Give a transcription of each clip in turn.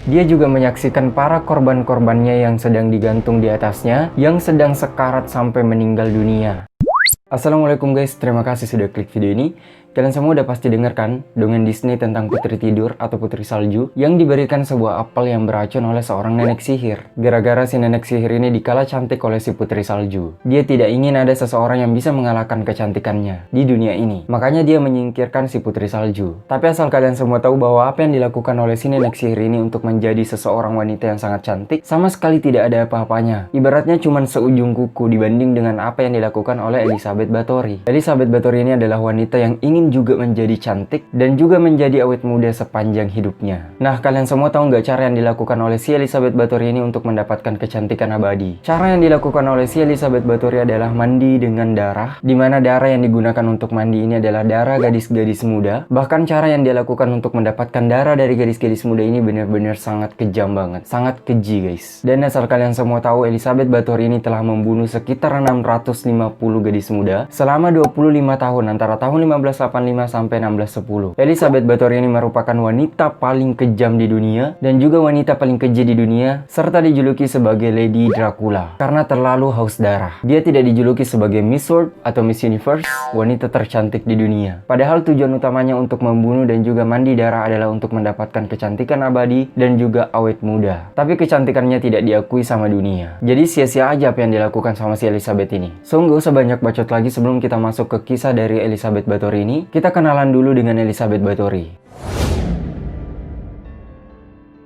Dia juga menyaksikan para korban-korbannya yang sedang digantung di atasnya, yang sedang sekarat sampai meninggal dunia. Assalamualaikum guys, terima kasih sudah klik video ini. Kalian semua udah pasti dengar kan dongeng Disney tentang putri tidur atau putri salju yang diberikan sebuah apel yang beracun oleh seorang nenek sihir. Gara-gara si nenek sihir ini dikala cantik oleh si putri salju. Dia tidak ingin ada seseorang yang bisa mengalahkan kecantikannya di dunia ini. Makanya dia menyingkirkan si putri salju. Tapi asal kalian semua tahu bahwa apa yang dilakukan oleh si nenek sihir ini untuk menjadi seseorang wanita yang sangat cantik sama sekali tidak ada apa-apanya. Ibaratnya cuma seujung kuku dibanding dengan apa yang dilakukan oleh Elizabeth Bathory. Elizabeth Bathory ini adalah wanita yang ingin juga menjadi cantik dan juga menjadi awet muda sepanjang hidupnya. Nah, kalian semua tahu nggak cara yang dilakukan oleh si Elizabeth Bathory ini untuk mendapatkan kecantikan abadi? Cara yang dilakukan oleh si Elizabeth Bathory adalah mandi dengan darah, di mana darah yang digunakan untuk mandi ini adalah darah gadis-gadis muda. Bahkan cara yang dia lakukan untuk mendapatkan darah dari gadis-gadis muda ini benar-benar sangat kejam banget, sangat keji guys. Dan asal kalian semua tahu, Elizabeth Bathory ini telah membunuh sekitar 650 gadis muda selama 25 tahun antara tahun 1585 sampai 1610. Elizabeth Bathory ini merupakan wanita paling kejam di dunia dan juga wanita paling keji di dunia, serta dijuluki sebagai Lady Dracula karena terlalu haus darah. Dia tidak dijuluki sebagai Miss World atau Miss Universe, wanita tercantik di dunia. Padahal tujuan utamanya untuk membunuh dan juga mandi darah adalah untuk mendapatkan kecantikan abadi dan juga awet muda. Tapi kecantikannya tidak diakui sama dunia. Jadi sia-sia aja apa yang dilakukan sama si Elizabeth ini. So nggak usah banyak bacot lagi sebelum kita masuk ke kisah dari Elizabeth Bathory ini. Kita kenalan dulu dengan Elizabeth Bathory.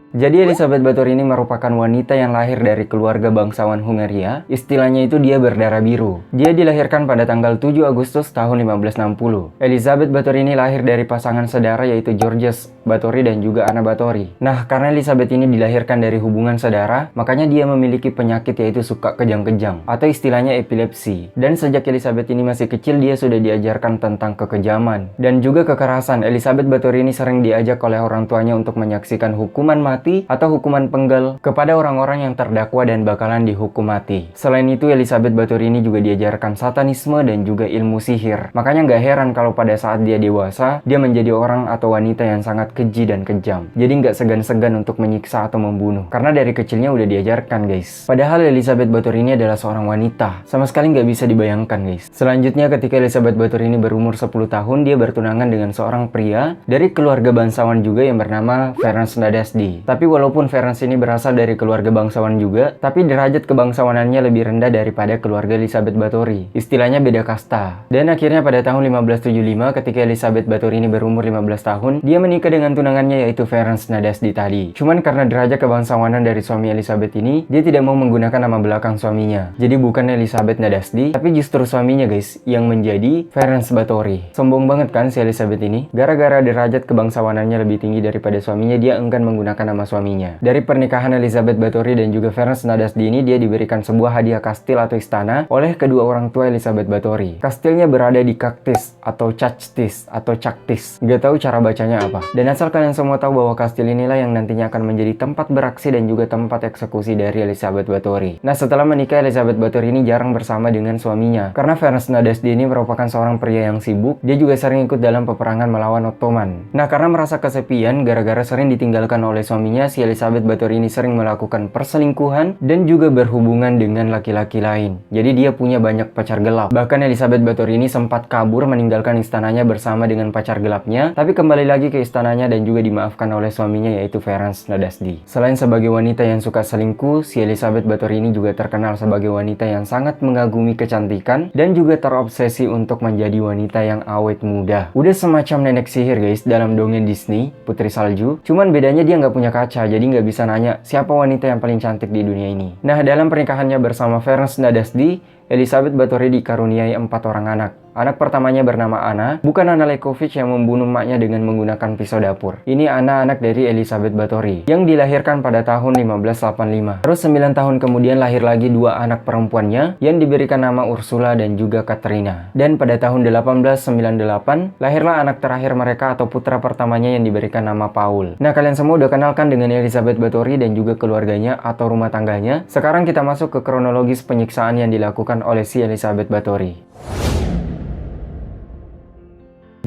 Jadi Elizabeth Bathory ini merupakan wanita yang lahir dari keluarga bangsawan Hungaria. Istilahnya itu dia berdarah biru. Dia dilahirkan pada tanggal 7 Agustus tahun 1560. Elizabeth Bathory ini lahir dari pasangan saudara yaitu Georges Bathory dan juga Anna Bathory. Nah, karena Elizabeth ini dilahirkan dari hubungan saudara, makanya dia memiliki penyakit yaitu suka kejang-kejang atau istilahnya epilepsi. Dan sejak Elizabeth ini masih kecil, dia sudah diajarkan tentang kekejaman dan juga kekerasan. Elizabeth Bathory ini sering diajak oleh orang tuanya untuk menyaksikan hukuman mati atau hukuman penggal kepada orang-orang yang terdakwa dan bakalan dihukum mati. Selain itu, Elizabeth Bathory ini juga diajarkan satanisme dan juga ilmu sihir. Makanya nggak heran kalau pada saat dia dewasa, dia menjadi orang atau wanita yang sangat keji dan kejam. Jadi nggak segan-segan untuk menyiksa atau membunuh. Karena dari kecilnya udah diajarkan guys. Padahal Elizabeth Bathory ini adalah seorang wanita. Sama sekali nggak bisa dibayangkan guys. Selanjutnya ketika Elizabeth Bathory ini berumur 10 tahun, dia bertunangan dengan seorang pria dari keluarga bangsawan juga yang bernama Ferenc Nadasdy. Tapi walaupun Ferenc ini berasal dari keluarga bangsawan juga, tapi derajat kebangsawanannya lebih rendah daripada keluarga Elizabeth Bathory. Istilahnya beda kasta. Dan akhirnya pada tahun 1575 ketika Elizabeth Bathory ini berumur 15 tahun, dia menikah dengan tunangannya yaitu Ferenc Nadasdy tadi. Cuman karena derajat kebangsawanan dari suami Elizabeth ini, dia tidak mau menggunakan nama belakang suaminya. Jadi bukan Elizabeth Nadasdy, tapi justru suaminya guys, yang menjadi Ferenc Bathory. Sombong banget kan si Elizabeth ini? Gara-gara derajat kebangsawanannya lebih tinggi daripada suaminya, dia enggan menggunakan nama suaminya. Dari pernikahan Elizabeth Bathory dan juga Ferenc Nadasdy ini, dia diberikan sebuah hadiah kastil atau istana oleh kedua orang tua Elizabeth Bathory. Kastilnya berada di Cactis atau Cactis atau Cactis. Gak tahu cara bacanya apa. Dan asal kalian semua tahu bahwa kastil inilah yang nantinya akan menjadi tempat beraksi dan juga tempat eksekusi dari Elizabeth Bathory. Nah, setelah menikah, Elizabeth Bathory ini jarang bersama dengan suaminya. Karena Ferenc Nadasdy ini merupakan seorang pria yang sibuk, dia juga sering ikut dalam peperangan melawan Ottoman. Nah, karena merasa kesepian gara-gara sering ditinggalkan oleh suaminya, si Elizabeth Bathory ini sering melakukan perselingkuhan dan juga berhubungan dengan laki-laki lain. Jadi dia punya banyak pacar gelap. Bahkan Elizabeth Bathory ini sempat kabur meninggalkan istananya bersama dengan pacar gelapnya, tapi kembali lagi ke istananya dan juga dimaafkan oleh suaminya yaitu Ferenc Nadasdy. Selain sebagai wanita yang suka selingkuh, si Elizabeth Bathory ini juga terkenal sebagai wanita yang sangat mengagumi kecantikan dan juga terobsesi untuk menjadi wanita yang awet muda. Udah semacam nenek sihir guys dalam dongeng Disney, Putri Salju. Cuman bedanya dia nggak punya kaca, jadi nggak bisa nanya siapa wanita yang paling cantik di dunia ini. Nah, dalam pernikahannya bersama Ferenc Nadasdy, Elizabeth Bathory dikaruniai 4 orang anak. Anak pertamanya bernama Anna, bukan Anna Lekovich yang membunuh emaknya dengan menggunakan pisau dapur. Ini Anna, anak dari Elizabeth Bathory, yang dilahirkan pada tahun 1585. Terus 9 tahun kemudian lahir lagi 2 anak perempuannya, yang diberikan nama Ursula dan juga Katrina. Dan pada tahun 1898, lahirlah anak terakhir mereka atau putra pertamanya yang diberikan nama Paul. Nah, kalian semua udah kenalkan dengan Elizabeth Bathory dan juga keluarganya atau rumah tangganya. Sekarang kita masuk ke kronologis penyiksaan yang dilakukan oleh si Elizabeth Bathory.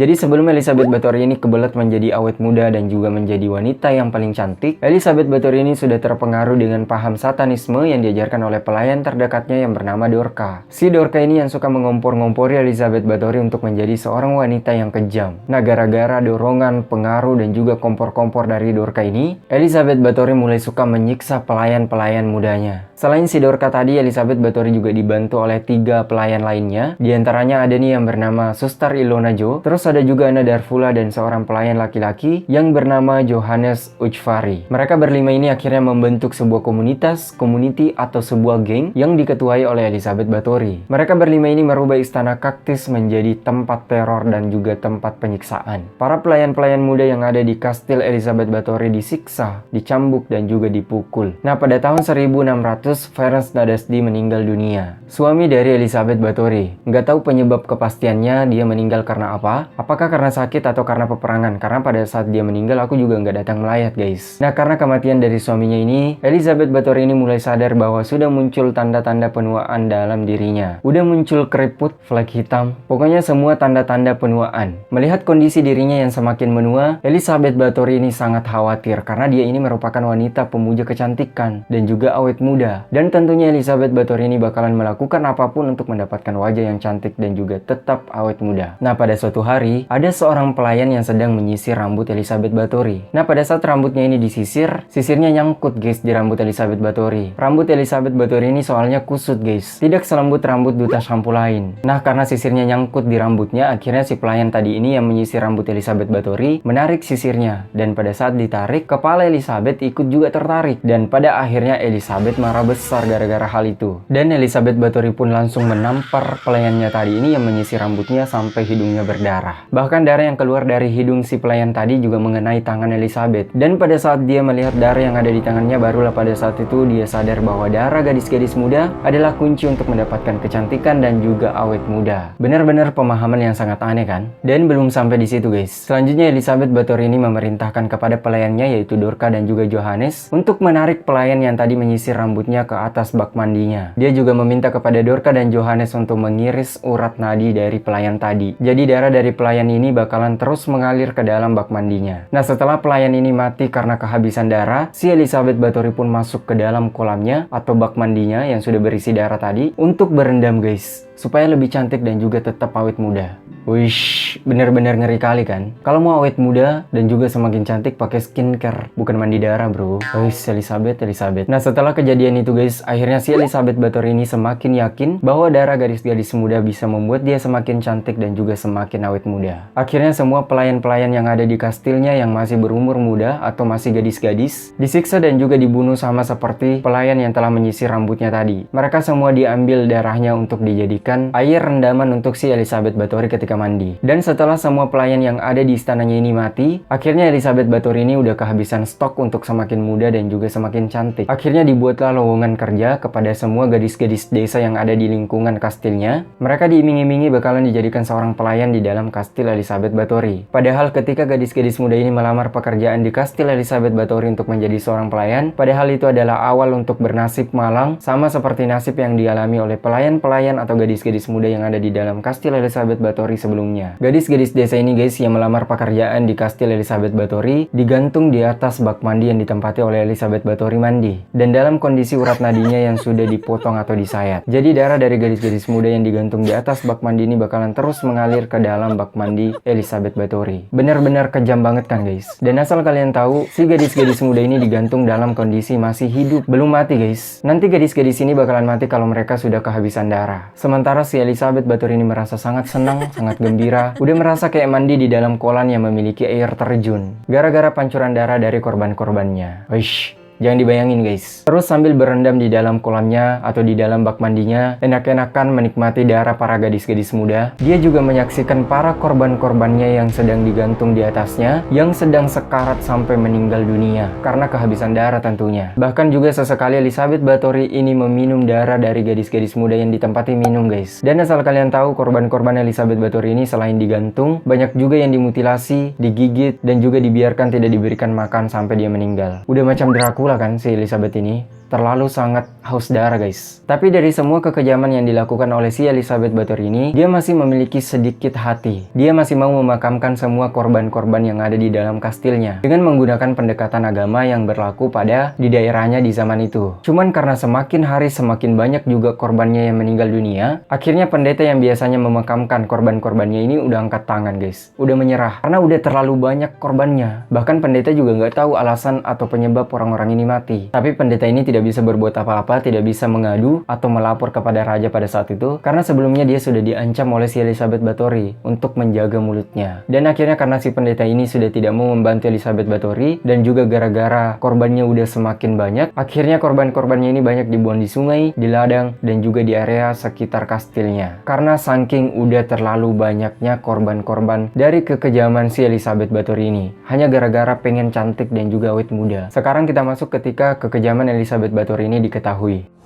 Jadi sebelum Elizabeth Bathory ini kebelet menjadi awet muda dan juga menjadi wanita yang paling cantik, Elizabeth Bathory ini sudah terpengaruh dengan paham satanisme yang diajarkan oleh pelayan terdekatnya yang bernama Dorca. Si Dorca ini yang suka mengompor-ngompori Elizabeth Bathory untuk menjadi seorang wanita yang kejam. Nah, gara-gara dorongan, pengaruh, dan juga kompor-kompor dari Dorca ini, Elizabeth Bathory mulai suka menyiksa pelayan-pelayan mudanya. Selain si Dorca tadi, Elizabeth Bathory juga dibantu oleh 3 pelayan lainnya. Di antaranya ada nih yang bernama Suster Ilona Jo, terus ada juga Anna Darfula dan seorang pelayan laki-laki yang bernama Johannes Uchvari. Mereka berlima ini akhirnya membentuk sebuah komunitas, community atau sebuah geng yang diketuai oleh Elizabeth Bathory. Mereka berlima ini merubah istana Kaktis menjadi tempat teror dan juga tempat penyiksaan. Para pelayan-pelayan muda yang ada di kastil Elizabeth Bathory disiksa, dicambuk, dan juga dipukul. Nah, pada tahun 1600, Ferenc Nadasdy meninggal dunia. Suami dari Elizabeth Bathory. Nggak tahu penyebab kepastiannya dia meninggal karena apa. Apakah karena sakit atau karena peperangan? Karena pada saat dia meninggal aku juga nggak datang melayat, guys. Nah, karena kematian dari suaminya ini, Elizabeth Bathory ini mulai sadar bahwa sudah muncul tanda-tanda penuaan dalam dirinya. Udah muncul keriput, flek hitam, pokoknya semua tanda-tanda penuaan. Melihat kondisi dirinya yang semakin menua, Elizabeth Bathory ini sangat khawatir karena dia ini merupakan wanita pemuja kecantikan dan juga awet muda. Dan tentunya Elizabeth Bathory ini bakalan melakukan apapun untuk mendapatkan wajah yang cantik dan juga tetap awet muda. Nah, pada suatu hari, ada seorang pelayan yang sedang menyisir rambut Elizabeth Bathory. Nah, pada saat rambutnya ini disisir, sisirnya nyangkut, guys, di rambut Elizabeth Bathory. Rambut Elizabeth Bathory ini soalnya kusut, guys. Tidak selembut rambut duta shampoo lain. Nah, karena sisirnya nyangkut di rambutnya, akhirnya si pelayan tadi ini yang menyisir rambut Elizabeth Bathory menarik sisirnya. Dan pada saat ditarik, kepala Elizabeth ikut juga tertarik. Dan pada akhirnya Elizabeth marah besar gara-gara hal itu. Dan Elizabeth Bathory pun langsung menampar pelayannya tadi ini yang menyisir rambutnya sampai hidungnya berdarah. Bahkan darah yang keluar dari hidung si pelayan tadi juga mengenai tangan Elizabeth. Dan pada saat dia melihat darah yang ada di tangannya, barulah pada saat itu dia sadar bahwa darah gadis-gadis muda adalah kunci untuk mendapatkan kecantikan dan juga awet muda. Benar-benar pemahaman yang sangat aneh kan? Dan belum sampai di situ, guys. Selanjutnya Elizabeth Bathory ini memerintahkan kepada pelayannya yaitu Dorca dan juga Johannes untuk menarik pelayan yang tadi menyisir rambutnya ke atas bak mandinya. Dia juga meminta kepada Dorca dan Johannes untuk mengiris urat nadi dari pelayan tadi. Jadi darah dari pelayan ini bakalan terus mengalir ke dalam bak mandinya. Nah, setelah pelayan ini mati karena kehabisan darah, si Elizabeth Bathory pun masuk ke dalam kolamnya atau bak mandinya yang sudah berisi darah tadi untuk berendam, guys, supaya lebih cantik dan juga tetap awet muda. Wish, bener-bener ngeri kali kan? Kalau mau awet muda dan juga semakin cantik pakai skincare, bukan mandi darah, bro. Wish, Elizabeth. Nah, setelah kejadian itu, guys, akhirnya si Elizabeth Bathory ini semakin yakin bahwa darah gadis-gadis muda bisa membuat dia semakin cantik dan juga semakin awet muda. Akhirnya semua pelayan-pelayan yang ada di kastilnya yang masih berumur muda atau masih gadis-gadis disiksa dan juga dibunuh sama seperti pelayan yang telah menyisir rambutnya tadi. Mereka semua diambil darahnya untuk dijadikan air rendaman untuk si Elizabeth Bathory ketika mandi. Dan setelah semua pelayan yang ada di istananya ini mati, akhirnya Elizabeth Bathory ini udah kehabisan stok untuk semakin muda dan juga semakin cantik. Akhirnya dibuatlah lowongan kerja kepada semua gadis-gadis desa yang ada di lingkungan kastilnya. Mereka diiming-imingi bakalan dijadikan seorang pelayan di dalam kastil Elizabeth Bathory. Padahal ketika gadis-gadis muda ini melamar pekerjaan di kastil Elizabeth Bathory untuk menjadi seorang pelayan, padahal itu adalah awal untuk bernasib malang sama seperti nasib yang dialami oleh pelayan-pelayan atau gadis-gadis muda yang ada di dalam kastil Elizabeth Bathory sebelumnya. Gadis-gadis desa ini, guys, yang melamar pekerjaan di kastil Elizabeth Bathory digantung di atas bak mandi yang ditempati oleh Elizabeth Bathory mandi, dan dalam kondisi urat nadinya yang sudah dipotong atau disayat. Jadi darah dari gadis-gadis muda yang digantung di atas bak mandi ini bakalan terus mengalir ke dalam bak mandi Elizabeth Bathory. Bener-bener kejam banget kan, guys? Dan asal kalian tahu, si gadis-gadis muda ini digantung dalam kondisi masih hidup, belum mati, guys. Nanti gadis-gadis ini bakalan mati kalau mereka sudah kehabisan darah. Sementara si Elizabeth Bathory ini merasa sangat senang, sangat gembira, udah merasa kayak mandi di dalam kolam yang memiliki air terjun gara-gara pancuran darah dari korban-korbannya. Wish, jangan dibayangin, guys. Terus sambil berendam di dalam kolamnya atau di dalam bak mandinya, enak-enakan menikmati darah para gadis-gadis muda, dia juga menyaksikan para korban-korbannya yang sedang digantung di atasnya, yang sedang sekarat sampai meninggal dunia karena kehabisan darah tentunya. Bahkan juga sesekali Elizabeth Bathory ini meminum darah dari gadis-gadis muda yang ditempati minum, guys. Dan asal kalian tahu, korban-korban Elizabeth Bathory ini selain digantung, banyak juga yang dimutilasi, digigit, dan juga dibiarkan tidak diberikan makan sampai dia meninggal. Udah macam Dracula kan si Elizabeth ini. terlalu sangat haus darah guys. Tapi dari semua kekejaman yang dilakukan oleh si Elizabeth Bathory ini, dia masih memiliki sedikit hati. Dia masih mau memakamkan semua korban-korban yang ada di dalam kastilnya dengan menggunakan pendekatan agama yang berlaku pada di daerahnya di zaman itu. Cuman karena semakin hari semakin banyak juga korbannya yang meninggal dunia, akhirnya pendeta yang biasanya memakamkan korban-korbannya ini udah angkat tangan guys, udah menyerah karena udah terlalu banyak korbannya. Bahkan pendeta juga nggak tahu alasan atau penyebab orang-orang ini mati. Tapi pendeta ini tidak bisa berbuat apa-apa, tidak bisa mengadu atau melapor kepada raja pada saat itu karena sebelumnya dia sudah diancam oleh si Elizabeth Bathory untuk menjaga mulutnya. Dan akhirnya karena si pendeta ini sudah tidak mau membantu Elizabeth Bathory dan juga gara-gara korbannya udah semakin banyak, akhirnya korban-korbannya ini banyak dibuang di sungai, di ladang, dan juga di area sekitar kastilnya. Karena saking udah terlalu banyaknya korban-korban dari kekejaman si Elizabeth Bathory ini, hanya gara-gara pengen cantik dan juga awet muda. Sekarang kita masuk ketika kekejaman Elizabeth Bathory ini diketahui.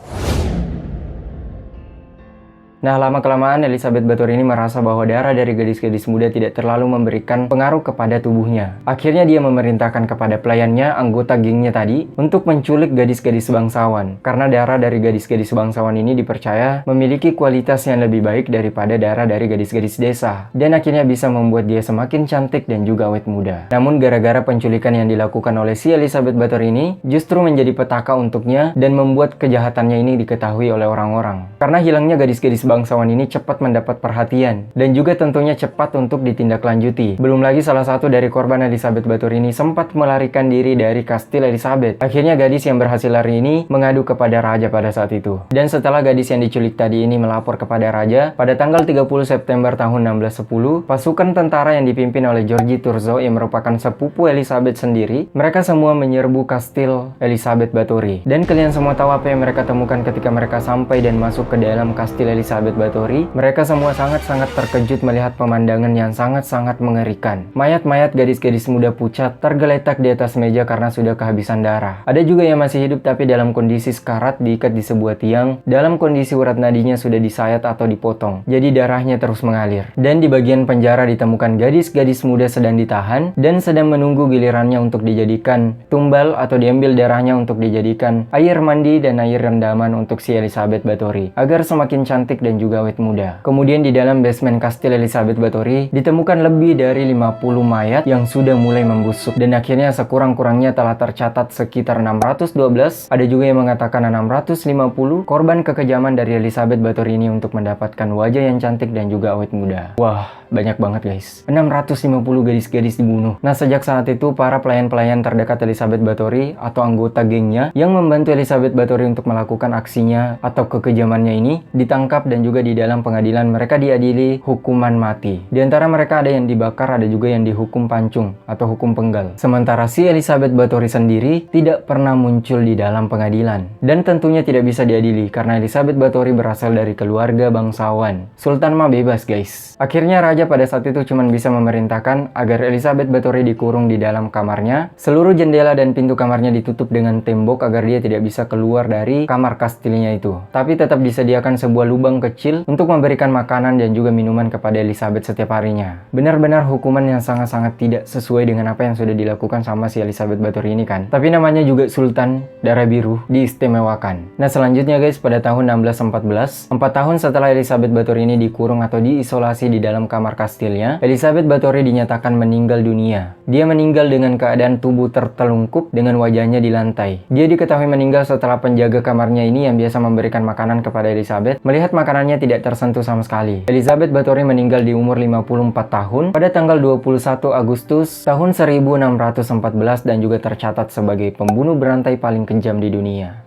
Nah, lama-kelamaan Elizabeth Bathory ini merasa bahwa darah dari gadis-gadis muda tidak terlalu memberikan pengaruh kepada tubuhnya. Akhirnya dia memerintahkan kepada pelayannya, anggota gengnya tadi, untuk menculik gadis-gadis bangsawan. Karena darah dari gadis-gadis bangsawan ini dipercaya memiliki kualitas yang lebih baik daripada darah dari gadis-gadis desa. Dan akhirnya bisa membuat dia semakin cantik dan juga awet muda. Namun gara-gara penculikan yang dilakukan oleh si Elizabeth Bathory ini, justru menjadi petaka untuknya dan membuat kejahatannya ini diketahui oleh orang-orang. Karena hilangnya gadis-gadis bangsawan ini cepat mendapat perhatian dan juga tentunya cepat untuk ditindaklanjuti. Belum lagi salah satu dari korban Elizabeth Bathory ini sempat melarikan diri dari kastil Elizabeth. Akhirnya gadis yang berhasil lari ini mengadu kepada raja pada saat itu. Dan setelah gadis yang diculik tadi ini melapor kepada raja, pada tanggal 30 September tahun 1610, pasukan tentara yang dipimpin oleh Georgi Thurzo yang merupakan sepupu Elizabeth sendiri, mereka semua menyerbu kastil Elizabeth Bathory. Dan kalian semua tahu apa yang mereka temukan ketika mereka sampai dan masuk ke dalam kastil Elizabeth Bathory? Mereka semua sangat-sangat terkejut melihat pemandangan yang sangat-sangat mengerikan. Mayat-mayat gadis-gadis muda pucat tergeletak di atas meja karena sudah kehabisan darah. Ada juga yang masih hidup tapi dalam kondisi sekarat diikat di sebuah tiang, dalam kondisi urat nadinya sudah disayat atau dipotong. Jadi darahnya terus mengalir. Dan di bagian penjara ditemukan gadis-gadis muda sedang ditahan dan sedang menunggu gilirannya untuk dijadikan tumbal atau diambil darahnya untuk dijadikan air mandi dan air rendaman untuk si Elizabeth Bathory agar semakin cantik dan juga awet muda. Kemudian di dalam basement kastil Elizabeth Bathory ditemukan lebih dari 50 mayat yang sudah mulai membusuk dan akhirnya sekurang-kurangnya telah tercatat sekitar 612, ada juga yang mengatakan 650 korban kekejaman dari Elizabeth Bathory ini untuk mendapatkan wajah yang cantik dan juga awet muda. Wah, banyak banget guys. 650 gadis-gadis dibunuh. Nah, sejak saat itu para pelayan-pelayan terdekat Elizabeth Bathory atau anggota gengnya yang membantu Elizabeth Bathory untuk melakukan aksinya atau kekejamannya ini ditangkap dan juga di dalam pengadilan mereka diadili hukuman mati. Di antara mereka ada yang dibakar, ada juga yang dihukum pancung atau hukum penggal. Sementara si Elizabeth Bathory sendiri tidak pernah muncul di dalam pengadilan dan tentunya tidak bisa diadili karena Elizabeth Bathory berasal dari keluarga bangsawan. Sultan mah bebas guys. Akhirnya raja pada saat itu cuma bisa memerintahkan agar Elizabeth Bathory dikurung di dalam kamarnya. Seluruh jendela dan pintu kamarnya ditutup dengan tembok agar dia tidak bisa keluar dari kamar kastilnya itu. Tapi tetap disediakan sebuah lubang kecil untuk memberikan makanan dan juga minuman kepada Elizabeth setiap harinya. Benar-benar hukuman yang sangat-sangat tidak sesuai dengan apa yang sudah dilakukan sama si Elizabeth Bathory ini kan. Tapi namanya juga Sultan Darah Biru, diistimewakan. Nah, selanjutnya guys, pada tahun 1614, 4 tahun setelah Elizabeth Bathory ini dikurung atau diisolasi di dalam kamar kastilnya, Elizabeth Bathory dinyatakan meninggal dunia. Dia meninggal dengan keadaan tubuh tertelungkup dengan wajahnya di lantai. Dia diketahui meninggal setelah penjaga kamarnya ini yang biasa memberikan makanan kepada Elizabeth melihat makanannya tidak tersentuh sama sekali. Elizabeth Bathory meninggal di umur 54 tahun pada tanggal 21 Agustus tahun 1614 dan juga tercatat sebagai pembunuh berantai paling kejam di dunia.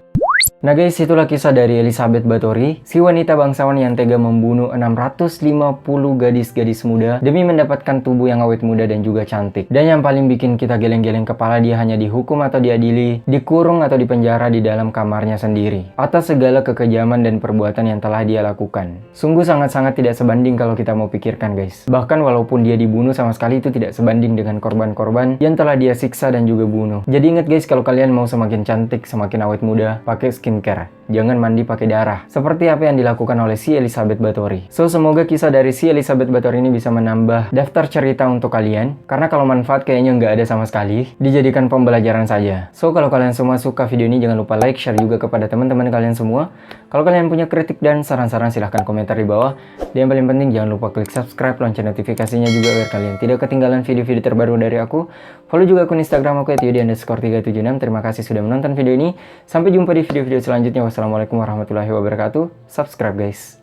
Nah guys, itulah kisah dari Elizabeth Bathory, si wanita bangsawan yang tega membunuh 650 gadis-gadis muda demi mendapatkan tubuh yang awet muda dan juga cantik. Dan yang paling bikin kita geleng-geleng kepala, dia hanya dihukum atau diadili, dikurung atau dipenjara di dalam kamarnya sendiri atas segala kekejaman dan perbuatan yang telah dia lakukan. Sungguh sangat-sangat tidak sebanding kalau kita mau pikirkan guys. Bahkan walaupun dia dibunuh sama sekali itu tidak sebanding dengan korban-korban yang telah dia siksa dan juga bunuh. Jadi ingat guys, kalau kalian mau semakin cantik, semakin awet muda, pakai skincare. Jangan mandi pakai darah. Seperti apa yang dilakukan oleh si Elizabeth Bathory. So, semoga kisah dari si Elizabeth Bathory ini bisa menambah daftar cerita untuk kalian. Karena kalau manfaat kayaknya nggak ada sama sekali. Dijadikan pembelajaran saja. So, kalau kalian semua suka video ini, jangan lupa like, share juga kepada teman-teman kalian semua. Kalau kalian punya kritik dan saran-saran, silahkan komentar di bawah. Dan yang paling penting, jangan lupa klik subscribe, lonceng notifikasinya juga biar kalian tidak ketinggalan video-video terbaru dari aku. Follow juga akun Instagram aku @yudi_376. Terima kasih sudah menonton video ini. Sampai jumpa di video-video selanjutnya. Wassalamualaikum warahmatullahi wabarakatuh. Subscribe guys.